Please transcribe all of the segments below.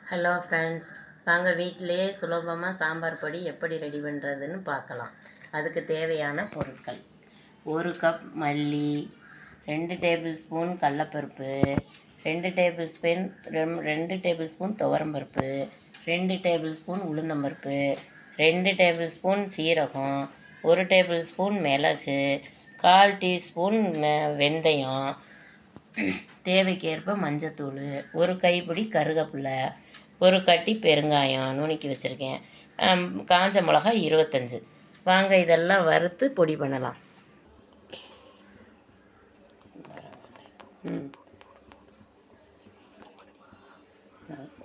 Hello friends, வாங்க வீட்டிலேயே சுலபமாக சாம்பார் பொடி எப்படி ரெடி பண்ணுறதுன்னு பார்க்கலாம். அதுக்கு தேவையான பொருட்கள்: 1 கப் மல்லி, 2 டேபிள் ஸ்பூன் கடலப்பருப்பு, 2 டேபிள் ஸ்பூன் துவரம்பருப்பு, 2 டேபிள் ஸ்பூன் உளுந்தம்பருப்பு, 2 டேபிள் ஸ்பூன் சீரகம், 1 டேபிள் ஸ்பூன் மிளகு, 1/4 டீஸ்பூன் வெந்தயம், தேவைக்கேற்ப மஞ்சத்தூள், 1 கைப்பிடி கருவேப்பிலை, 1 கட்டி பெருங்காயம் நுணுக்கி வச்சுருக்கேன், காஞ்ச மிளகா 25. வாங்க இதெல்லாம் வறுத்து பொடி பண்ணலாம்.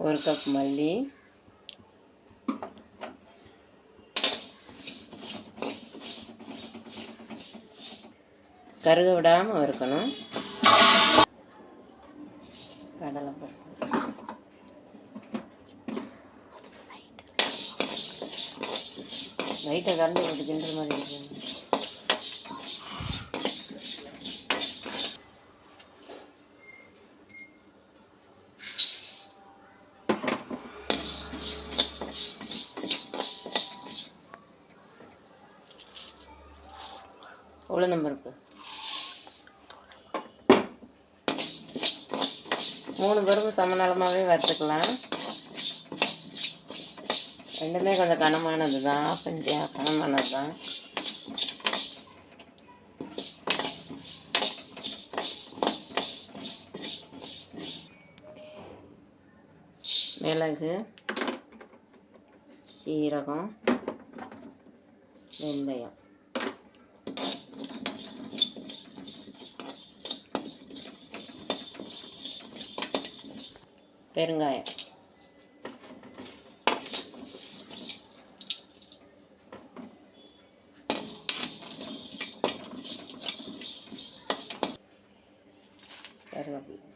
1 கப் மல்லி, கருக விடாமல் வறுக்கணும். கடலைப்பருப்பு, லைட்டாக கரண்டி போட்டு கிண்டுற மாதிரி இருக்கு. உளுந்தம்பருப்பு 3 பருப்பு சமநலமாகவே வறுத்துக்கலாம். ரெண்டுமே கொஞ்சம் கனமானது தான், கொஞ்சம் கனமானது தான். மிளகு, சீரகம், வெந்தயம், பெருங்காயம், கருவேப்பிலை,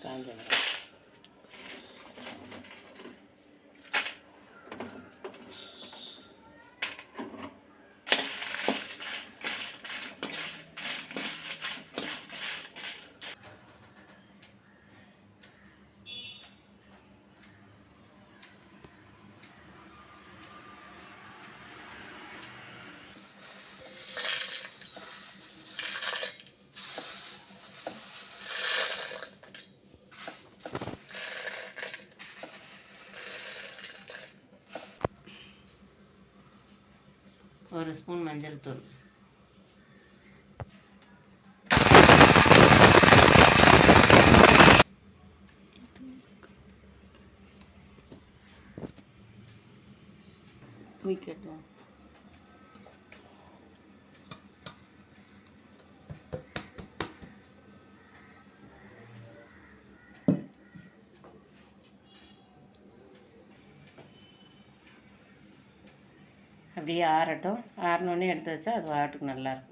காஞ்ச மிளகாய். ஒரு ஸ்பூன் மஞ்சள் தூள், அப்படியே ஆறட்டும். ஆறினோடனே எடுத்து வச்சா அது வாட்டுக்கு நல்லாயிருக்கும்.